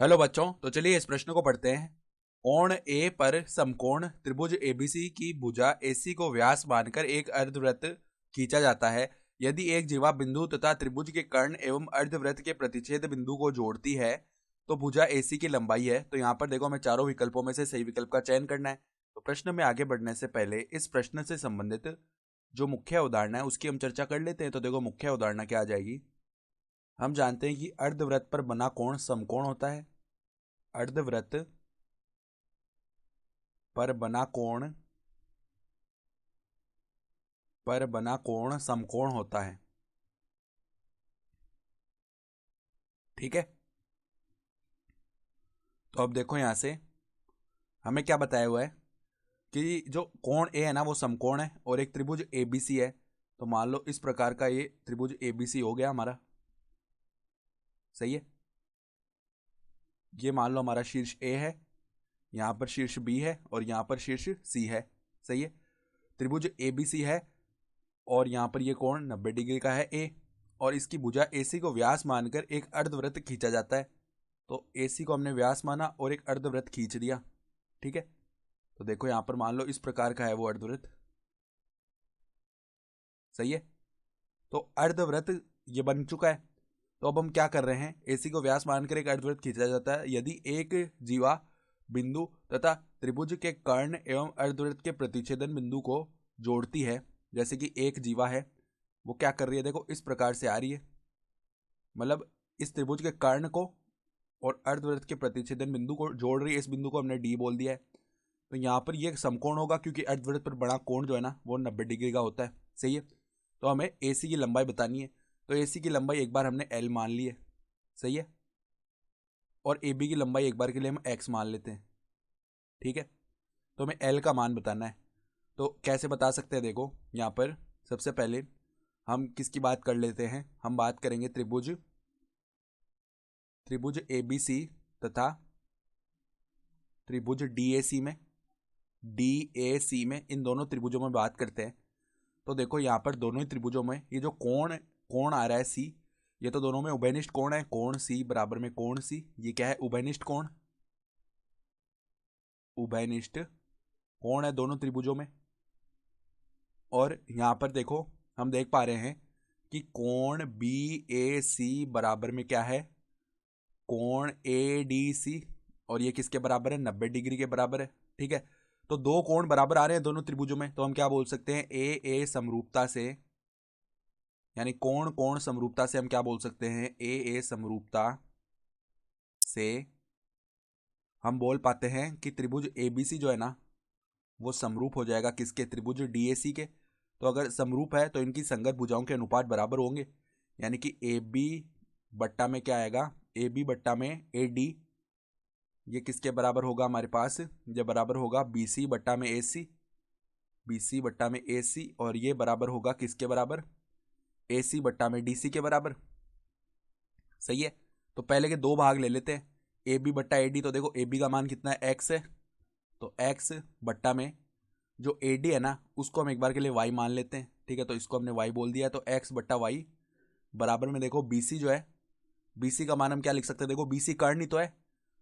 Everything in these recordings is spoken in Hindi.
हेलो बच्चों, तो चलिए इस प्रश्न को पढ़ते हैं। कोण ए पर समकोण त्रिभुज एबीसी की भुजा एसी को व्यास मानकर एक अर्धवृत्त खींचा जाता है। यदि एक जीवा बिंदु तथा त्रिभुज के कर्ण एवं अर्धवृत्त के प्रतिच्छेद बिंदु को जोड़ती है तो भुजा एसी की लंबाई है। तो यहाँ पर देखो, हमें चारों विकल्पों में से सही विकल्प का चयन करना है। तो प्रश्न में आगे बढ़ने से पहले इस प्रश्न से संबंधित जो मुख्य उदाहरण है उसकी हम चर्चा कर लेते हैं। तो देखो, मुख्य उदाहरण क्या आ जाएगी। हम जानते हैं कि अर्धवृत्त पर बना कोण समकोण होता है। अर्धवृत्त पर बना कोण समकोण होता है। ठीक है, तो अब देखो, यहां से हमें क्या बताया हुआ है कि जो कोण ए है ना वो समकोण है और एक त्रिभुज एबीसी है। तो मान लो इस प्रकार का ये त्रिभुज एबीसी हो गया हमारा। सही है, ये मान लो हमारा शीर्ष ए है, यहां पर शीर्ष बी है और यहां पर शीर्ष सी है। सही है, त्रिभुज एबीसी है और यहां पर ये कोण 90 डिग्री का है ए, और इसकी भुजा एसी को व्यास मानकर एक अर्धवृत्त खींचा जाता है। तो एसी को हमने व्यास माना और एक अर्धवृत्त खींच दिया। ठीक है, तो देखो यहां पर मान लो इस प्रकार का है वो अर्धवृत्त। सही है, तो अर्धवृत्त ये बन चुका है। तो अब हम क्या कर रहे हैं, एसी को व्यास मानकर एक अर्धवृत्त खींचा जाता है यदि एक जीवा बिंदु तथा त्रिभुज के कर्ण एवं अर्धवृत्त के प्रतिच्छेदन बिंदु को जोड़ती है। जैसे कि एक जीवा है, वो क्या कर रही है, देखो इस प्रकार से आ रही है, मतलब इस त्रिभुज के कर्ण को और अर्धवृत्त के प्रतिच्छेदन बिंदु को जोड़ रही है। इस बिंदु को हमने डी बोल दिया है। तो यहाँ पर ये समकोण होगा क्योंकि अर्धवृत्त पर बड़ा कोण जो है ना वो 90 डिग्री का होता है। सही है, तो हमें एसी की लंबाई बतानी है। तो एसी की लंबाई एक बार हमने एल मान ली है। सही है, और ए बी की लंबाई एक बार के लिए हम एक्स मान लेते हैं। ठीक है, तो हमें एल का मान बताना है। तो कैसे बता सकते हैं, देखो यहाँ पर सबसे पहले हम किसकी बात कर लेते हैं, हम बात करेंगे त्रिभुज ए बी सी तथा त्रिभुज डी ए सी में इन दोनों त्रिभुजों में बात करते हैं। तो देखो यहाँ पर दोनों ही त्रिभुजों में ये जो कोण कोण आ रहा है सी, ये तो दोनों में उभयनिष्ठ कोण है। कोण सी बराबर में कोण सी, ये क्या है, उभयनिष्ठ कोण। उभयनिष्ठ कोण है दोनों त्रिभुजों में। और यहां पर देखो, हम देख पा रहे हैं कि कोण बी ए सी बराबर में क्या है, कोण ए डी सी, और ये किसके बराबर है, 90 डिग्री के बराबर है। ठीक है, तो दो कोण बराबर आ रहे हैं दोनों त्रिभुजों में, तो हम क्या बोल सकते हैं, ए समरूपता से, यानी कोण कोण समरूपता से हम क्या बोल सकते हैं, ए समरूपता से हम बोल पाते हैं कि त्रिभुज एबीसी जो है ना वो समरूप हो जाएगा किसके, त्रिभुज डीएसी के। तो अगर समरूप है तो इनकी संगत भुजाओं के अनुपात बराबर होंगे, यानी कि ए बी बट्टा में क्या आएगा, ए बी बट्टा में ए डी, ये किसके बराबर होगा हमारे पास, ये बराबर होगा बी सी बट्टा में ए सी, बी सी बट्टा में ए सी, और ये बराबर होगा किसके बराबर, ए सी बट्टा में डी सी के बराबर। सही है, तो पहले के दो भाग ले लेते हैं, ए बी बट्टा ए डी। तो देखो ए बी का मान कितना है, एक्स है, तो एक्स बट्टा में जो ए डी है ना उसको हम एक बार के लिए वाई मान लेते हैं। ठीक है, तो इसको हमने वाई बोल दिया, तो एक्स बट्टा वाई बराबर में देखो बी सी जो है, बी सी का मान हम क्या लिख सकते हैं, देखो बी सी कर्ण ही तो है,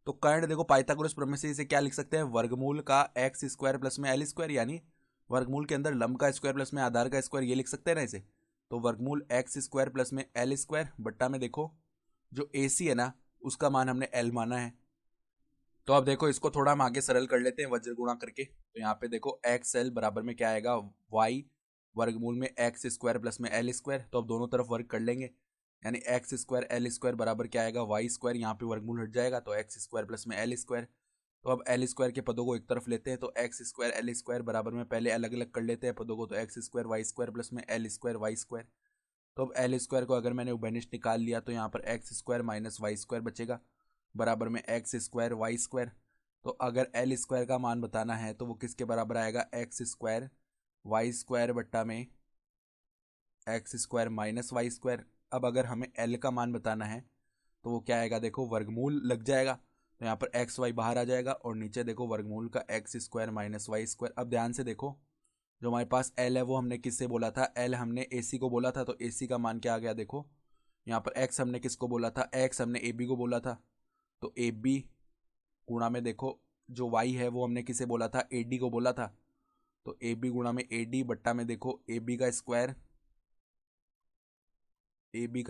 तो कर्ण देखो पाइथागोरस प्रमेय से इसे क्या लिख सकते हैं, वर्गमूल का एक्स स्क्वायर प्लस में एल स्क्वायर, यानी वर्गमूल के अंदर लंब का स्क्वायर प्लस में आधार का स्क्वायर, ये लिख सकते हैं ना इसे। तो वर्गमूल एक्स स्क्वायर प्लस में एल स्क्वायर बट्टा में देखो जो ए सी है ना उसका मान हमने एल माना है। तो अब देखो इसको थोड़ा हम आगे सरल कर लेते हैं वज्र गुणा करके। तो यहाँ पे देखो एक्स एल बराबर में क्या आएगा, वाई वर्गमूल में एक्स स्क्वायर प्लस में एल स्क्वायर। तो अब दोनों तरफ वर्ग कर लेंगे, यानी एक्स स्क्वायर एल स्क्वायर बराबर क्या आएगा, वाई स्क्वायर, यहाँ पे वर्गमूल हट जाएगा तो एक्स स्क्वायर प्लस में एल स्क्वायर। तो अब एल स्क्वायर के पदों को एक तरफ लेते हैं, तो एक्स स्क्वायर एल स्क्वायर बराबर में पहले अलग अलग कर लेते हैं पदों को, तो X square Y square plus में एल स्क्वायर वाई स्क्वायर। तो अब एल स्क्वायर को अगर मैंने उभयनिष्ठ निकाल लिया तो यहाँ पर X square minus Y square बचेगा बराबर में एक्स स्क्वायर वाई स्क्वायर। तो अगर एल स्क्वायर का मान बताना है तो वो किसके बराबर आएगा, एक्स स्क्वायर वाई स्क्वायर बट्टा में X square minus Y square. अब अगर हमें एल का मान बताना है तो वो क्या आएगा, देखो वर्गमूल लग जाएगा, तो यहाँ पर एक्स वाई बाहर आ जाएगा और नीचे देखो वर्गमूल का X square minus Y square. अब ध्यान से देखो, जो हमारे पास एल है वो हमने किससे बोला था, एल हमने ए सी को बोला था, तो ए सी का मान क्या आ गया, देखो यहाँ पर एक्स हमने किसको बोला था, एक्स हमने ए बी को बोला था, तो ए बी गुणा में देखो जो वाई है वो हमने किसे बोला था, ए डी को बोला था, तो ए बी गुणा में ए डी बट्टा में देखो ए बी का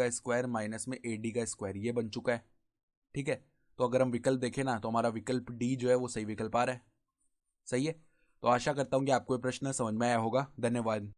स्क्वायर माइनस में ए डी का स्क्वायर, ये बन चुका है। ठीक है, तो अगर हम विकल्प देखें ना तो हमारा विकल्प डी जो है वो सही विकल्प आ रहा है। सही है, तो आशा करता हूँ कि आपको ये प्रश्न समझ में आया होगा। धन्यवाद।